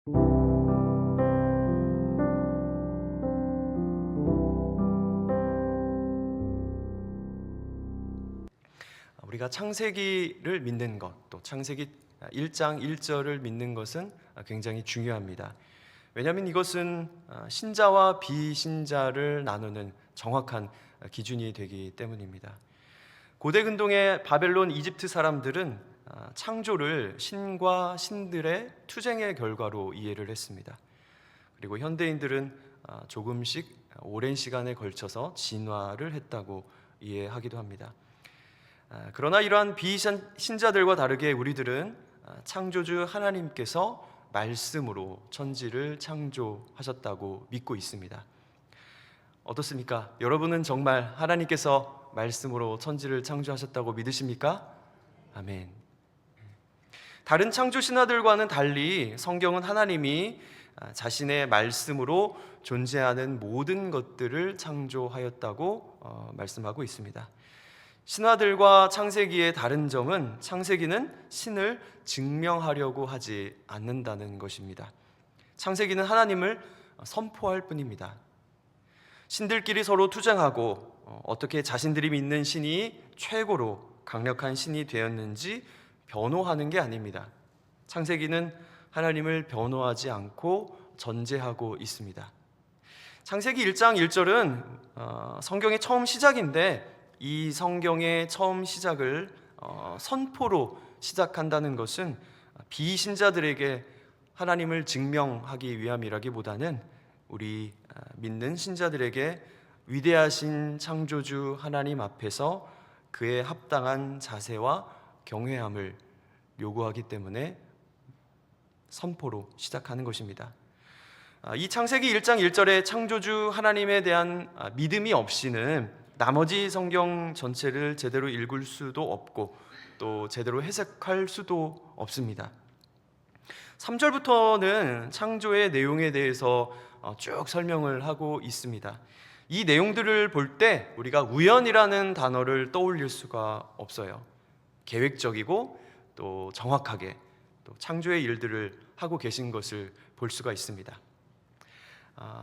우리가 창세기를 믿는 것, 또 창세기 1장 1절을 믿는 것은 굉장히 중요합니다. 왜냐하면 이것은 신자와 비신자를 나누는 정확한 기준이 되기 때문입니다. 고대 근동의 바벨론, 이집트 사람들은 창조를 신과 신들의 투쟁의 결과로 이해를 했습니다. 그리고 현대인들은 조금씩 오랜 시간에 걸쳐서 진화를 했다고 이해하기도 합니다. 그러나 이러한 비신자들과 다르게 우리들은 창조주 하나님께서 말씀으로 천지를 창조하셨다고 믿고 있습니다. 어떻습니까? 여러분은 정말 하나님께서 말씀으로 천지를 창조하셨다고 믿으십니까? 아멘. 다른 창조 신화들과는 달리 성경은 하나님이 자신의 말씀으로 존재하는 모든 것들을 창조하였다고 말씀하고 있습니다. 신화들과 창세기의 다른 점은 창세기는 신을 증명하려고 하지 않는다는 것입니다. 창세기는 하나님을 선포할 뿐입니다. 신들끼리 서로 투쟁하고 어떻게 자신들이 믿는 신이 최고로 강력한 신이 되었는지 변호하는 게 아닙니다. 창세기는 하나님을 변호하지 않고 전제하고 있습니다. 창세기 1장 1절은 성경의 처음 시작인데 이 성경의 처음 시작을 선포로 시작한다는 것은 비신자들에게 하나님을 증명하기 위함이라기보다는 우리 믿는 신자들에게 위대하신 창조주 하나님 앞에서 그의 합당한 자세와 경외함을 요구하기 때문에 선포로 시작하는 것입니다. 이 창세기 1장 1절의 창조주 하나님에 대한 믿음이 없이는 나머지 성경 전체를 제대로 읽을 수도 없고 또 제대로 해석할 수도 없습니다. 3절부터는 창조의 내용에 대해서 쭉 설명을 하고 있습니다. 이 내용들을 볼 때 우리가 우연이라는 단어를 떠올릴 수가 없어요. 계획적이고 또 정확하게 또 창조의 일들을 하고 계신 것을 볼 수가 있습니다.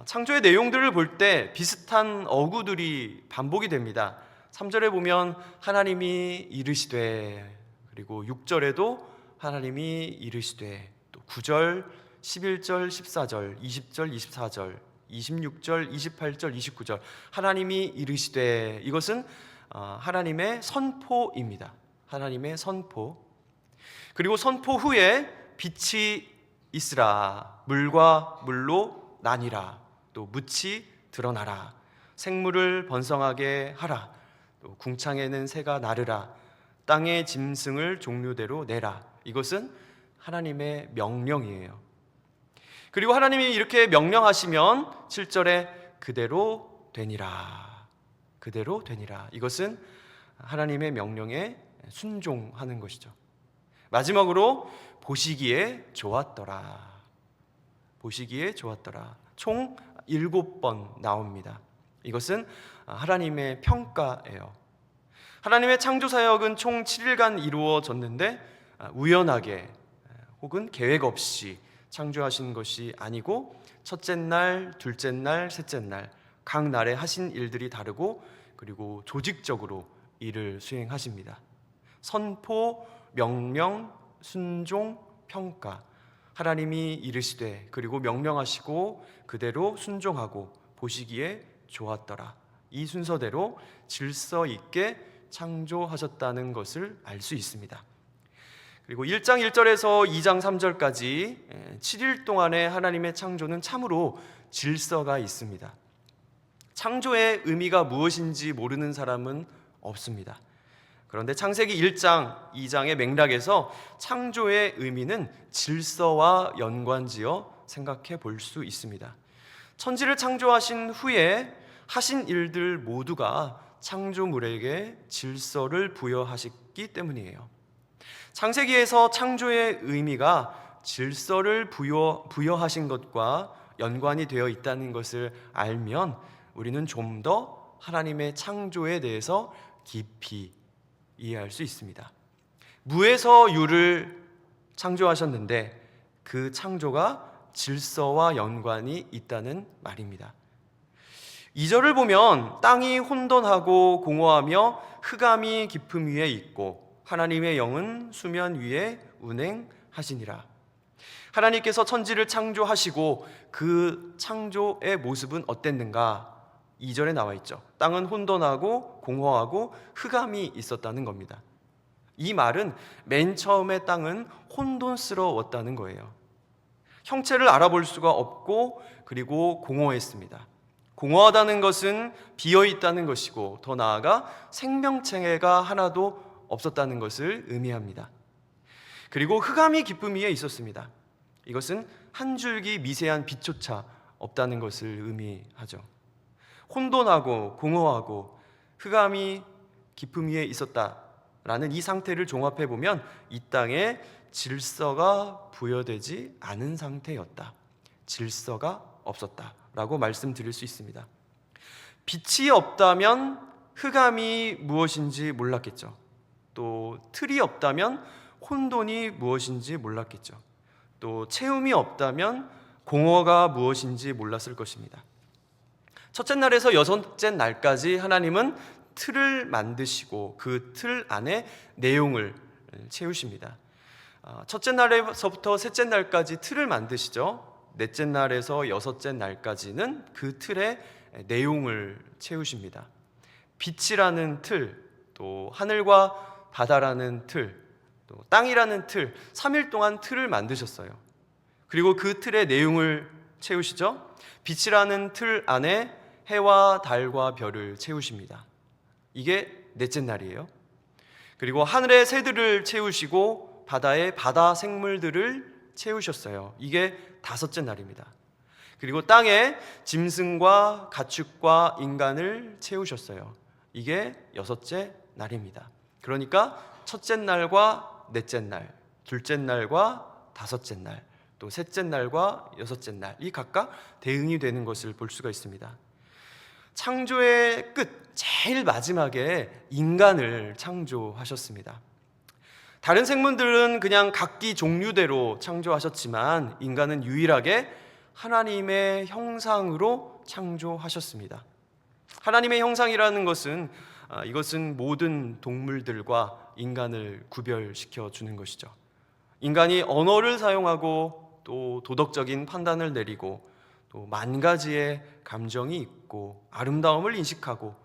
창조의 내용들을 볼 때 비슷한 어구들이 반복이 됩니다. 3절에 보면 하나님이 이르시되, 그리고 6절에도 하나님이 이르시되, 또 9절, 11절, 14절, 20절, 24절, 26절, 28절, 29절 하나님이 이르시되, 이것은 하나님의 선포입니다. 하나님의 선포. 그리고 선포 후에 빛이 있으라, 물과 물로 나뉘라, 또 묻이 드러나라, 생물을 번성하게 하라, 또 궁창에는 새가 나르라, 땅의 짐승을 종류대로 내라. 이것은 하나님의 명령이에요. 그리고 하나님이 이렇게 명령하시면 7절에 그대로 되니라, 그대로 되니라. 이것은 하나님의 명령에 순종하는 것이죠. 마지막으로 보시기에 좋았더라, 보시기에 좋았더라. 총 7번 나옵니다. 이것은 하나님의 평가예요. 하나님의 창조 사역은 총 7일간 이루어졌는데 우연하게 혹은 계획 없이 창조하신 것이 아니고 첫째 날, 둘째 날, 셋째 날 각 날에 하신 일들이 다르고 그리고 조직적으로 일을 수행하십니다. 선포, 명령, 순종, 평가. 하나님이 이르시되, 그리고 명령하시고 그대로 순종하고 보시기에 좋았더라. 이 순서대로 질서 있게 창조하셨다는 것을 알 수 있습니다. 그리고 1장 1절에서 2장 3절까지 7일 동안의 하나님의 창조는 참으로 질서가 있습니다. 창조의 의미가 무엇인지 모르는 사람은 없습니다. 그런데 창세기 1장, 2장의 맥락에서 창조의 의미는 질서와 연관지어 생각해 볼 수 있습니다. 천지를 창조하신 후에 하신 일들 모두가 창조물에게 질서를 부여하셨기 때문이에요. 창세기에서 창조의 의미가 질서를 부여하신 것과 연관이 되어 있다는 것을 알면 우리는 좀 더 하나님의 창조에 대해서 깊이 이해할 수 있습니다. 무에서 유를 창조하셨는데 그 창조가 질서와 연관이 있다는 말입니다. 2절을 보면 땅이 혼돈하고 공허하며 흑암이 깊음 위에 있고 하나님의 영은 수면 위에 운행하시니라. 하나님께서 천지를 창조하시고 그 창조의 모습은 어땠는가? 2절에 나와 있죠. 땅은 혼돈하고 공허하고 흑암이 있었다는 겁니다. 이 말은 맨 처음에 땅은 혼돈스러웠다는 거예요. 형체를 알아볼 수가 없고 그리고 공허했습니다. 공허하다는 것은 비어있다는 것이고 더 나아가 생명체가 하나도 없었다는 것을 의미합니다. 그리고 흑암이 깊음 위에 있었습니다. 이것은 한 줄기 미세한 빛조차 없다는 것을 의미하죠. 혼돈하고 공허하고 흑암이 깊음 위에 있었다라는 이 상태를 종합해 보면 이 땅에 질서가 부여되지 않은 상태였다. 질서가 없었다라고 말씀드릴 수 있습니다. 빛이 없다면 흑암이 무엇인지 몰랐겠죠. 또 틀이 없다면 혼돈이 무엇인지 몰랐겠죠. 또 채움이 없다면 공허가 무엇인지 몰랐을 것입니다. 첫째 날에서 여섯째 날까지 하나님은 틀을 만드시고 그 틀 안에 내용을 채우십니다. 첫째 날에서부터 셋째 날까지 틀을 만드시죠. 넷째 날에서 여섯째 날까지는 그 틀의 내용을 채우십니다. 빛이라는 틀, 또 하늘과 바다라는 틀, 또 땅이라는 틀, 3일 동안 틀을 만드셨어요. 그리고 그 틀의 내용을 채우시죠. 빛이라는 틀 안에 해와 달과 별을 채우십니다. 이게 넷째 날이에요. 그리고 하늘의 새들을 채우시고 바다의 바다 생물들을 채우셨어요. 이게 다섯째 날입니다. 그리고 땅에 짐승과 가축과 인간을 채우셨어요. 이게 여섯째 날입니다. 그러니까 첫째 날과 넷째 날, 둘째 날과 다섯째 날, 또 셋째 날과 여섯째 날, 이 각각 대응이 되는 것을 볼 수가 있습니다. 창조의 끝, 제일 마지막에 인간을 창조하셨습니다. 다른 생물들은 그냥 각기 종류대로 창조하셨지만 인간은 유일하게 하나님의 형상으로 창조하셨습니다. 하나님의 형상이라는 것은 이것은 모든 동물들과 인간을 구별시켜 주는 것이죠. 인간이 언어를 사용하고 또 도덕적인 판단을 내리고 또 만 가지의 감정이 있고 아름다움을 인식하고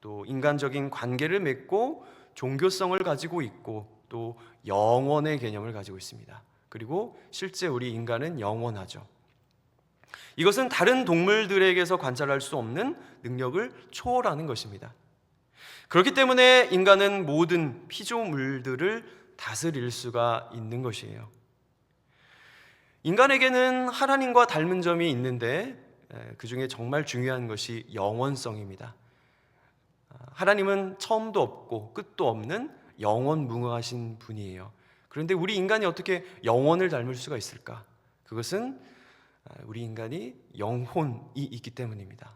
또 인간적인 관계를 맺고 종교성을 가지고 있고 또 영원의 개념을 가지고 있습니다. 그리고 실제 우리 인간은 영원하죠. 이것은 다른 동물들에게서 관찰할 수 없는 능력을 초월하는 것입니다. 그렇기 때문에 인간은 모든 피조물들을 다스릴 수가 있는 것이에요. 인간에게는 하나님과 닮은 점이 있는데 그 중에 정말 중요한 것이 영원성입니다. 하나님은 처음도 없고 끝도 없는 영원무궁하신 분이에요. 그런데 우리 인간이 어떻게 영원을 닮을 수가 있을까? 그것은 우리 인간이 영혼이 있기 때문입니다.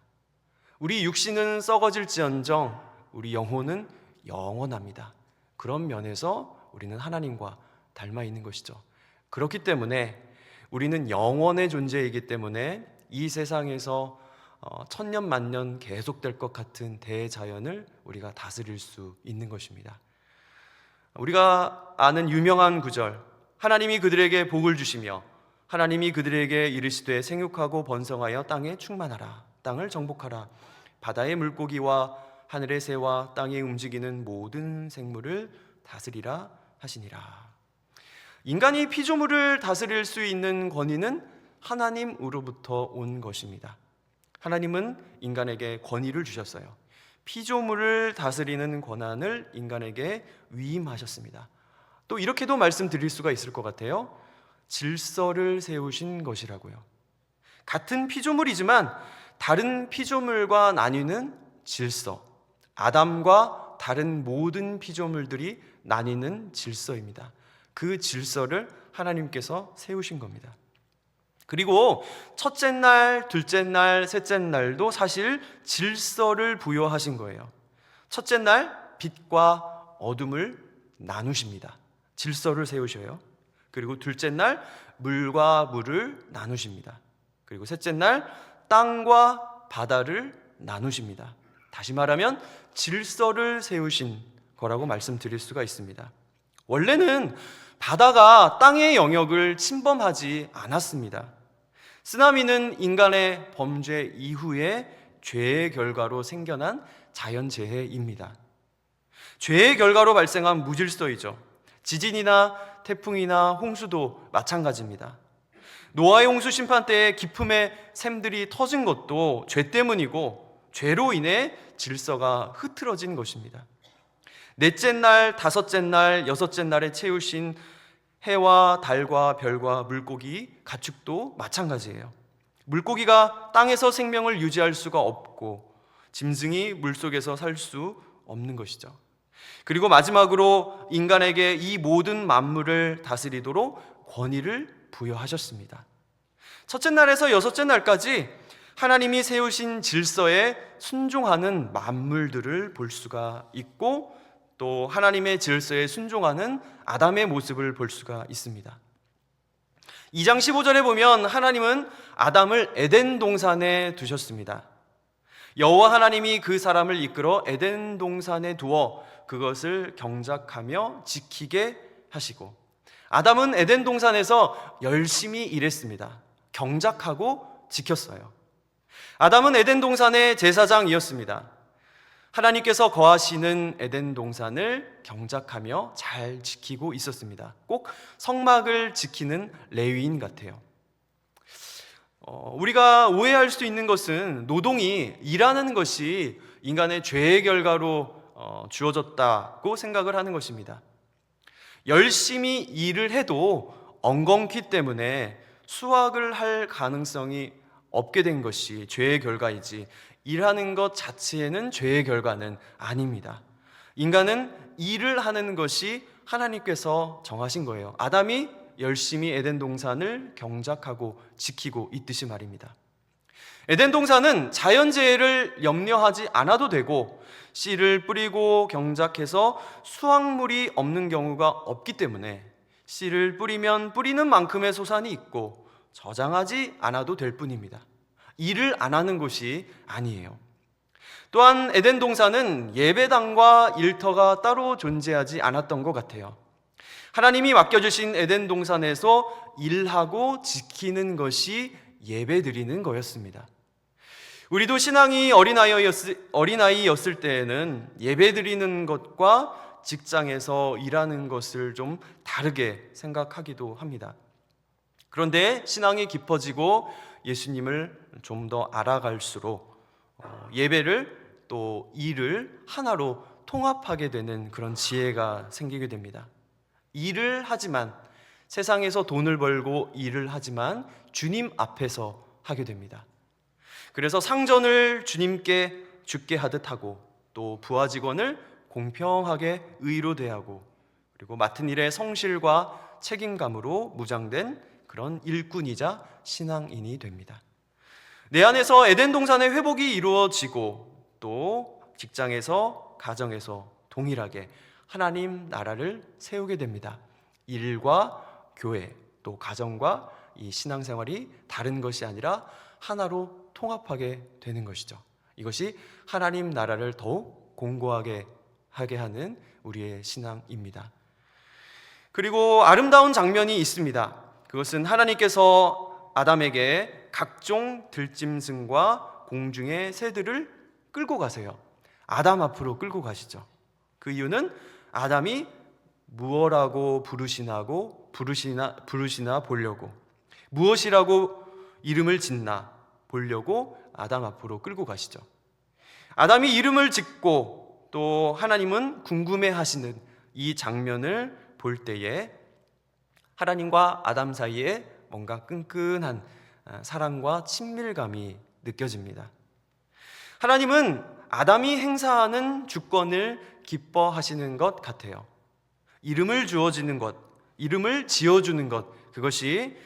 우리 육신은 썩어질지언정 우리 영혼은 영원합니다. 그런 면에서 우리는 하나님과 닮아 있는 것이죠. 그렇기 때문에 우리는 영원의 존재이기 때문에 이 세상에서 천년 만년 계속될 것 같은 대자연을 우리가 다스릴 수 있는 것입니다. 우리가 아는 유명한 구절, 하나님이 그들에게 복을 주시며 하나님이 그들에게 이르시되 생육하고 번성하여 땅에 충만하라, 땅을 정복하라, 바다의 물고기와 하늘의 새와 땅에 움직이는 모든 생물을 다스리라 하시니라. 인간이 피조물을 다스릴 수 있는 권위는 하나님으로부터 온 것입니다. 하나님은 인간에게 권위를 주셨어요. 피조물을 다스리는 권한을 인간에게 위임하셨습니다. 또 이렇게도 말씀드릴 수가 있을 것 같아요. 질서를 세우신 것이라고요. 같은 피조물이지만 다른 피조물과 나뉘는 질서, 아담과 다른 모든 피조물들이 나뉘는 질서입니다. 그 질서를 하나님께서 세우신 겁니다. 그리고 첫째 날, 둘째 날, 셋째 날도 사실 질서를 부여하신 거예요. 첫째 날 빛과 어둠을 나누십니다. 질서를 세우셔요. 그리고 둘째 날 물과 물을 나누십니다. 그리고 셋째 날 땅과 바다를 나누십니다. 다시 말하면 질서를 세우신 거라고 말씀드릴 수가 있습니다. 원래는 바다가 땅의 영역을 침범하지 않았습니다. 쓰나미는 인간의 범죄 이후에 죄의 결과로 생겨난 자연재해입니다. 죄의 결과로 발생한 무질서이죠. 지진이나 태풍이나 홍수도 마찬가지입니다. 노아의 홍수 심판 때에 기품의 샘들이 터진 것도 죄 때문이고 죄로 인해 질서가 흐트러진 것입니다. 넷째 날, 다섯째 날, 여섯째 날에 채우신 해와 달과 별과 물고기, 가축도 마찬가지예요. 물고기가 땅에서 생명을 유지할 수가 없고 짐승이 물속에서 살 수 없는 것이죠. 그리고 마지막으로 인간에게 이 모든 만물을 다스리도록 권위를 부여하셨습니다. 첫째 날에서 여섯째 날까지 하나님이 세우신 질서에 순종하는 만물들을 볼 수가 있고 또 하나님의 질서에 순종하는 아담의 모습을 볼 수가 있습니다. 2장 15절에 보면 하나님은 아담을 에덴 동산에 두셨습니다. 여호와 하나님이 그 사람을 이끌어 에덴 동산에 두어 그것을 경작하며 지키게 하시고, 아담은 에덴 동산에서 열심히 일했습니다. 경작하고 지켰어요. 아담은 에덴 동산의 제사장이었습니다. 하나님께서 거하시는 에덴 동산을 경작하며 잘 지키고 있었습니다. 꼭 성막을 지키는 레위인 같아요. 우리가 오해할 수 있는 것은 노동이, 일하는 것이 인간의 죄의 결과로 주어졌다고 생각을 하는 것입니다. 열심히 일을 해도 엉겅퀴 때문에 수확을 할 가능성이 없게 된 것이 죄의 결과이지, 일하는 것 자체에는 죄의 결과는 아닙니다. 인간은 일을 하는 것이 하나님께서 정하신 거예요. 아담이 열심히 에덴 동산을 경작하고 지키고 있듯이 말입니다. 에덴 동산은 자연재해를 염려하지 않아도 되고 씨를 뿌리고 경작해서 수확물이 없는 경우가 없기 때문에 씨를 뿌리면 뿌리는 만큼의 소산이 있고 저장하지 않아도 될 뿐입니다. 일을 안 하는 곳이 아니에요. 또한 에덴 동산은 예배당과 일터가 따로 존재하지 않았던 것 같아요. 하나님이 맡겨주신 에덴 동산에서 일하고 지키는 것이 예배드리는 거였습니다. 우리도 신앙이 어린아이였을 때에는 예배드리는 것과 직장에서 일하는 것을 좀 다르게 생각하기도 합니다. 그런데 신앙이 깊어지고 예수님을 좀 더 알아갈수록 예배를 또 일을 하나로 통합하게 되는 그런 지혜가 생기게 됩니다. 일을 하지만, 세상에서 돈을 벌고 일을 하지만 주님 앞에서 하게 됩니다. 그래서 상전을 주님께 주게 하듯 하고 또 부하 직원을 공평하게 의로 대하고 그리고 맡은 일의 성실과 책임감으로 무장된 그런 일꾼이자 신앙인이 됩니다. 내 안에서 에덴 동산의 회복이 이루어지고 또 직장에서, 가정에서 동일하게 하나님 나라를 세우게 됩니다. 일과 교회 또 가정과 이 신앙생활이 다른 것이 아니라 하나로 통합하게 되는 것이죠. 이것이 하나님 나라를 더욱 공고하게 하게 하는 우리의 신앙입니다. 그리고 아름다운 장면이 있습니다. 그것은 하나님께서 아담에게 각종 들짐승과 공중의 새들을 끌고 가세요. 아담 앞으로 끌고 가시죠. 그 이유는 아담이 무엇이라고 부르시나 보려고, 무엇이라고 이름을 짓나 보려고 아담 앞으로 끌고 가시죠. 아담이 이름을 짓고 또 하나님은 궁금해하시는 이 장면을 볼 때에 하나님과 아담 사이에 뭔가 끈끈한 사랑과 친밀감이 느껴집니다. 하나님은 아담이 행사하는 주권을 기뻐하시는 것 같아요. 이름을 주어지는 것, 이름을 지어주는 것, 그것이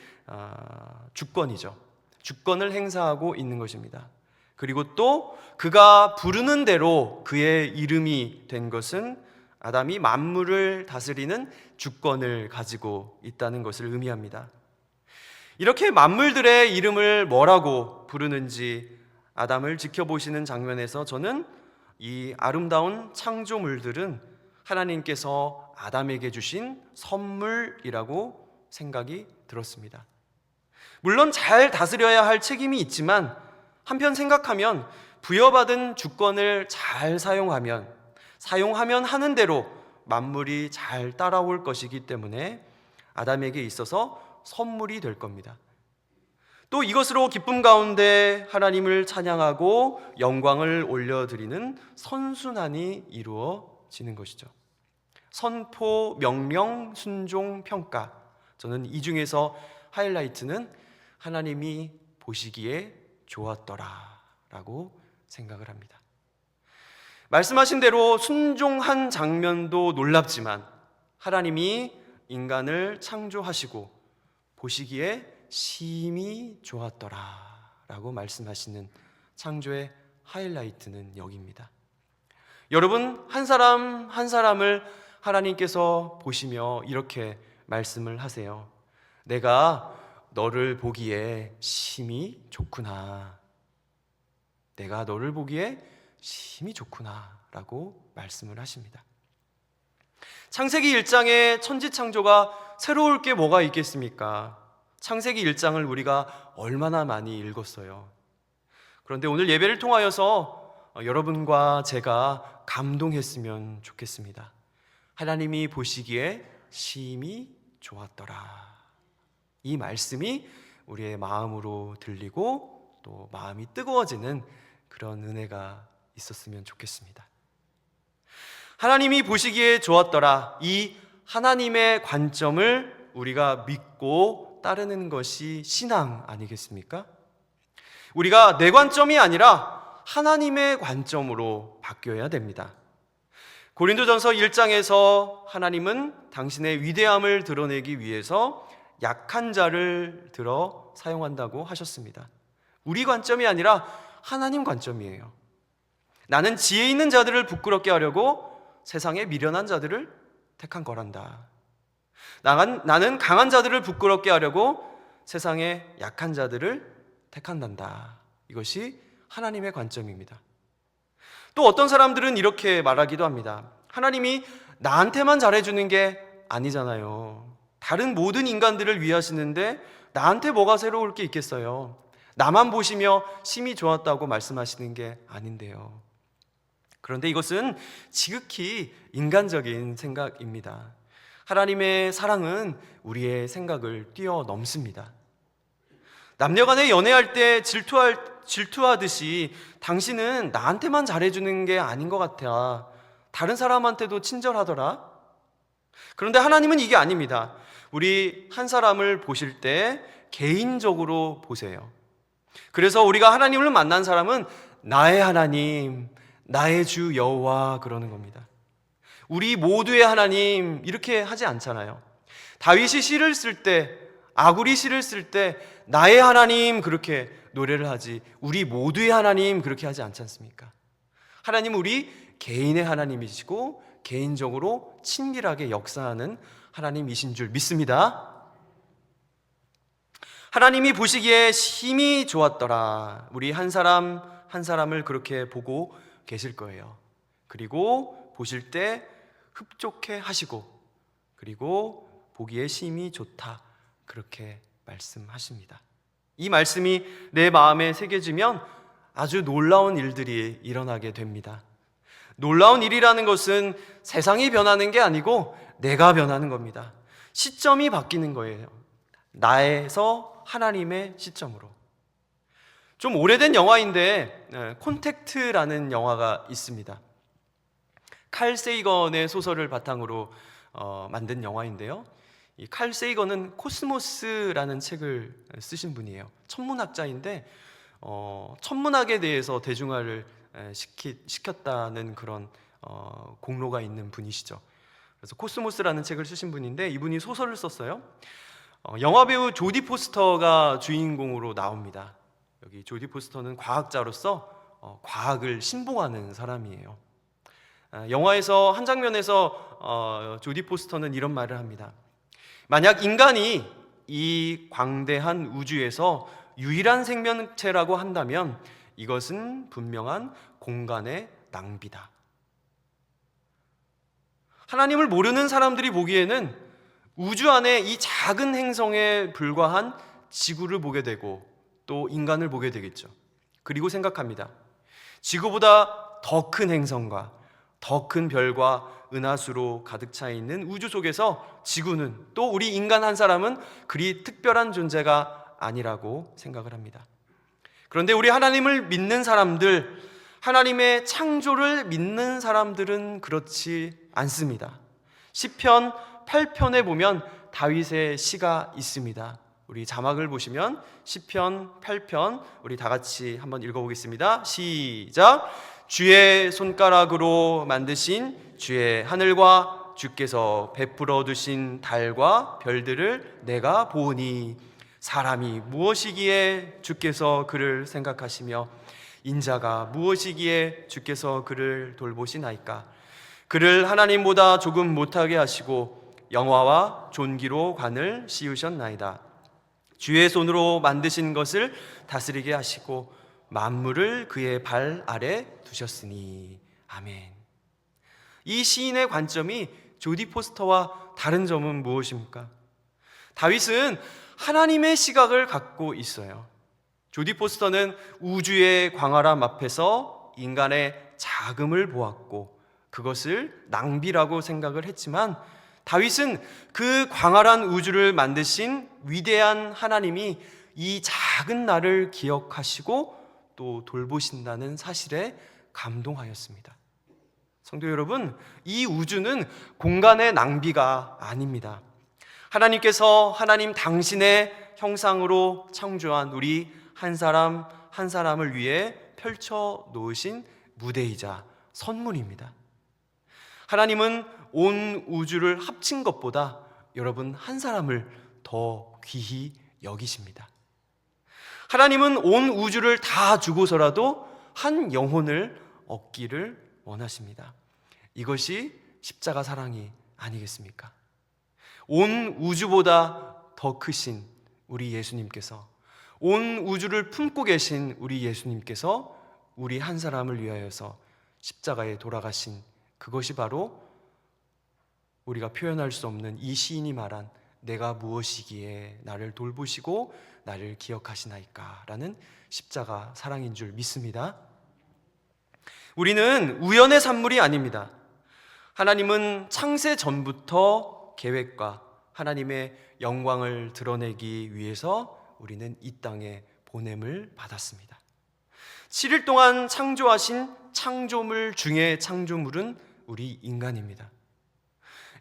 주권이죠. 주권을 행사하고 있는 것입니다. 그리고 또 그가 부르는 대로 그의 이름이 된 것은 아담이 만물을 다스리는 주권을 가지고 있다는 것을 의미합니다. 이렇게 만물들의 이름을 뭐라고 부르는지 아담을 지켜보시는 장면에서 저는 이 아름다운 창조물들은 하나님께서 아담에게 주신 선물이라고 생각이 들었습니다. 물론 잘 다스려야 할 책임이 있지만 한편 생각하면 부여받은 주권을 잘 사용하면 하는 대로 만물이 잘 따라올 것이기 때문에 아담에게 있어서 선물이 될 겁니다. 또 이것으로 기쁨 가운데 하나님을 찬양하고 영광을 올려드리는 선순환이 이루어지는 것이죠. 선포, 명령, 순종, 평가. 저는 이 중에서 하이라이트는 하나님이 보시기에 좋았더라 라고 생각을 합니다. 말씀하신 대로 순종한 장면도 놀랍지만 하나님이 인간을 창조하시고 보시기에 심히 좋았더라 라고 말씀하시는 창조의 하이라이트는 여기입니다. 여러분, 한 사람 한 사람을 하나님께서 보시며 이렇게 말씀을 하세요. 내가 너를 보기에 심히 좋구나. 내가 너를 보기에 심히 좋구나 라고 말씀을 하십니다. 창세기 1장에 천지창조가 새로울 게 뭐가 있겠습니까? 창세기 1장을 우리가 얼마나 많이 읽었어요. 그런데 오늘 예배를 통하여서 여러분과 제가 감동했으면 좋겠습니다. 하나님이 보시기에 심히 좋았더라. 이 말씀이 우리의 마음으로 들리고 또 마음이 뜨거워지는 그런 은혜가 있었으면 좋겠습니다. 하나님이 보시기에 좋았더라. 이 하나님의 관점을 우리가 믿고 따르는 것이 신앙 아니겠습니까? 우리가 내 관점이 아니라 하나님의 관점으로 바뀌어야 됩니다. 고린도전서 1장에서 하나님은 당신의 위대함을 드러내기 위해서 약한 자를 들어 사용한다고 하셨습니다. 우리 관점이 아니라 하나님 관점이에요. 나는 지혜 있는 자들을 부끄럽게 하려고 세상에 미련한 자들을 택한 거란다. 나는 강한 자들을 부끄럽게 하려고 세상에 약한 자들을 택한단다. 이것이 하나님의 관점입니다. 또 어떤 사람들은 이렇게 말하기도 합니다. 하나님이 나한테만 잘해주는 게 아니잖아요. 다른 모든 인간들을 위하시는데 나한테 뭐가 새로울 게 있겠어요. 나만 보시며 심히 좋았다고 말씀하시는 게 아닌데요. 그런데 이것은 지극히 인간적인 생각입니다. 하나님의 사랑은 우리의 생각을 뛰어넘습니다. 남녀간에 연애할 때 질투하듯이 당신은 나한테만 잘해주는 게 아닌 것 같아. 다른 사람한테도 친절하더라. 그런데 하나님은 이게 아닙니다. 우리 한 사람을 보실 때 개인적으로 보세요. 그래서 우리가 하나님을 만난 사람은 나의 하나님, 나의 주 여호와 그러는 겁니다. 우리 모두의 하나님 이렇게 하지 않잖아요. 다윗이 시를 쓸 때, 아굴이 시를 쓸 때 나의 하나님 그렇게 노래를 하지 우리 모두의 하나님 그렇게 하지 않지 않습니까? 하나님은 우리 개인의 하나님이시고 개인적으로 친밀하게 역사하는 하나님이신 줄 믿습니다. 하나님이 보시기에 심히 좋았더라. 우리 한 사람 한 사람을 그렇게 보고 계실 거예요. 그리고 보실 때 흡족해 하시고 그리고 보기에 심히 좋다 그렇게 말씀하십니다. 이 말씀이 내 마음에 새겨지면 아주 놀라운 일들이 일어나게 됩니다. 놀라운 일이라는 것은 세상이 변하는 게 아니고 내가 변하는 겁니다. 시점이 바뀌는 거예요. 나에서 하나님의 시점으로. 좀 오래된 영화인데 콘택트라는 영화가 있습니다. 칼 세이건의 소설을 바탕으로 만든 영화인데요. 이 칼 세이건은 코스모스라는 책을 쓰신 분이에요. 천문학자인데 천문학에 대해서 대중화를 시켰다는 그런 공로가 있는 분이시죠. 그래서 코스모스라는 책을 쓰신 분인데 이분이 소설을 썼어요. 영화배우 조디 포스터가 주인공으로 나옵니다. 여기 조디 포스터는 과학자로서 과학을 신봉하는 사람이에요. 영화에서 한 장면에서 조디 포스터는 이런 말을 합니다. 만약 인간이 이 광대한 우주에서 유일한 생명체라고 한다면 이것은 분명한 공간의 낭비다. 하나님을 모르는 사람들이 보기에는 우주 안에 이 작은 행성에 불과한 지구를 보게 되고 또 인간을 보게 되겠죠. 그리고 생각합니다. 지구보다 더 큰 행성과 더 큰 별과 은하수로 가득 차 있는 우주 속에서 지구는, 또 우리 인간 한 사람은 그리 특별한 존재가 아니라고 생각을 합니다. 그런데 우리 하나님을 믿는 사람들, 하나님의 창조를 믿는 사람들은 그렇지 않습니다. 시편 8편에 보면 다윗의 시가 있습니다. 우리 자막을 보시면 시편 8편 우리 다 같이 한번 읽어보겠습니다. 시작. 주의 손가락으로 만드신 주의 하늘과 주께서 베풀어 두신 달과 별들을 내가 보니 사람이 무엇이기에 주께서 그를 생각하시며 인자가 무엇이기에 주께서 그를 돌보시나이까. 그를 하나님보다 조금 못하게 하시고 영화와 존귀로 관을 씌우셨나이다. 주의 손으로 만드신 것을 다스리게 하시고 만물을 그의 발 아래 두셨으니. 아멘. 이 시인의 관점이 조디 포스터와 다른 점은 무엇입니까? 다윗은 하나님의 시각을 갖고 있어요. 조디 포스터는 우주의 광활함 앞에서 인간의 작음을 보았고 그것을 낭비라고 생각을 했지만, 다윗은 그 광활한 우주를 만드신 위대한 하나님이 이 작은 나를 기억하시고 또 돌보신다는 사실에 감동하였습니다. 성도 여러분, 이 우주는 공간의 낭비가 아닙니다. 하나님께서 하나님 당신의 형상으로 창조한 우리 한 사람 한 사람을 위해 펼쳐 놓으신 무대이자 선물입니다. 하나님은 온 우주를 합친 것보다 여러분 한 사람을 더 귀히 여기십니다. 하나님은 온 우주를 다 주고서라도 한 영혼을 얻기를 원하십니다. 이것이 십자가 사랑이 아니겠습니까? 온 우주보다 더 크신 우리 예수님께서, 온 우주를 품고 계신 우리 예수님께서 우리 한 사람을 위하여서 십자가에 돌아가신 그것이 바로 우리가 표현할 수 없는 이 시인이 말한 내가 무엇이기에 나를 돌보시고 나를 기억하시나이까 라는 십자가 사랑인 줄 믿습니다. 우리는 우연의 산물이 아닙니다. 하나님은 창세 전부터 계획과 하나님의 영광을 드러내기 위해서 우리는 이 땅에 보냄을 받았습니다. 7일 동안 창조하신 창조물 중에 창조물은 우리 인간입니다.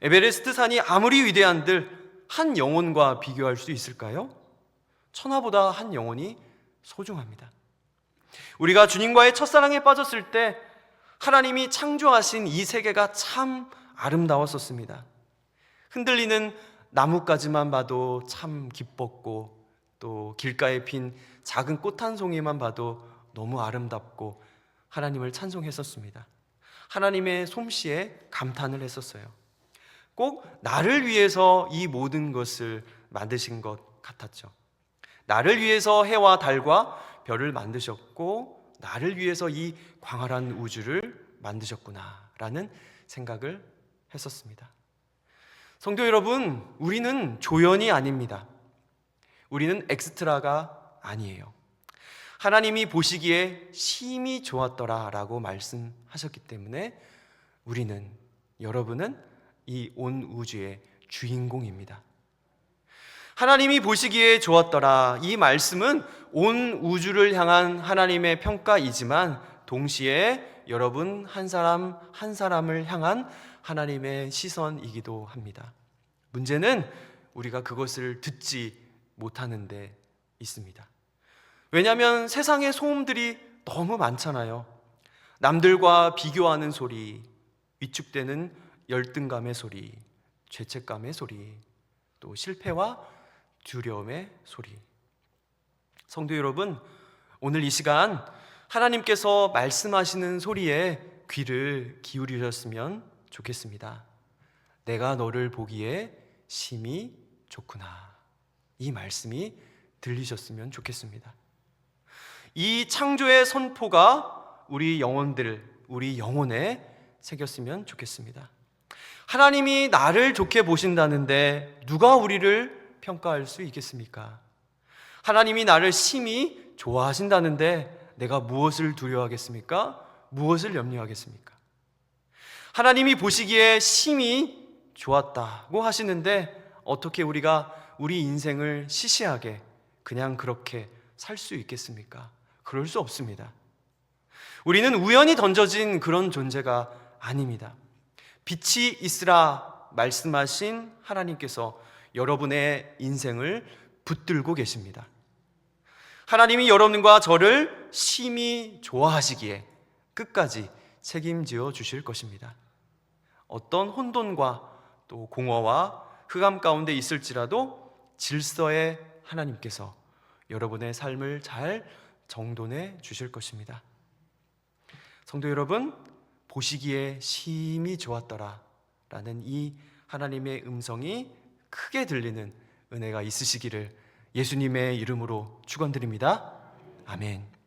에베레스트 산이 아무리 위대한들 한 영혼과 비교할 수 있을까요? 천하보다 한 영혼이 소중합니다. 우리가 주님과의 첫사랑에 빠졌을 때 하나님이 창조하신 이 세계가 참 아름다웠었습니다. 흔들리는 나뭇가지만 봐도 참 기뻤고, 또 길가에 핀 작은 꽃 한 송이만 봐도 너무 아름답고 하나님을 찬송했었습니다. 하나님의 솜씨에 감탄을 했었어요. 꼭 나를 위해서 이 모든 것을 만드신 것 같았죠. 나를 위해서 해와 달과 별을 만드셨고 나를 위해서 이 광활한 우주를 만드셨구나라는 생각을 했었습니다. 성도 여러분, 우리는 조연이 아닙니다. 우리는 엑스트라가 아니에요. 하나님이 보시기에 심히 좋았더라라고 말씀하셨기 때문에 우리는, 여러분은 이 온 우주의 주인공입니다. 하나님이 보시기에 좋았더라, 이 말씀은 온 우주를 향한 하나님의 평가이지만 동시에 여러분 한 사람 한 사람을 향한 하나님의 시선이기도 합니다. 문제는 우리가 그것을 듣지 못하는 데 있습니다. 왜냐하면 세상의 소음들이 너무 많잖아요. 남들과 비교하는 소리, 위축되는 열등감의 소리, 죄책감의 소리, 또 실패와 두려움의 소리. 성도 여러분, 오늘 이 시간 하나님께서 말씀하시는 소리에 귀를 기울이셨으면 좋겠습니다. 내가 너를 보기에 심히 좋구나. 이 말씀이 들리셨으면 좋겠습니다. 이 창조의 선포가 우리 영혼에 새겼으면 좋겠습니다. 하나님이 나를 좋게 보신다는데 누가 우리를 평가할 수 있겠습니까? 하나님이 나를 심히 좋아하신다는데 내가 무엇을 두려워하겠습니까? 무엇을 염려하겠습니까? 하나님이 보시기에 심히 좋았다고 하시는데 어떻게 우리가 우리 인생을 시시하게 그냥 그렇게 살 수 있겠습니까? 그럴 수 없습니다. 우리는 우연히 던져진 그런 존재가 아닙니다. 빛이 있으라 말씀하신 하나님께서 여러분의 인생을 붙들고 계십니다. 하나님이 여러분과 저를 심히 좋아하시기에 끝까지 책임지어 주실 것입니다. 어떤 혼돈과 또 공허와 흑암 가운데 있을지라도 질서의 하나님께서 여러분의 삶을 잘 정돈해 주실 것입니다. 성도 여러분, 보시기에 심히 좋았더라 라는 이 하나님의 음성이 크게 들리는 은혜가 있으시기를 예수님의 이름으로 축원드립니다. 아멘.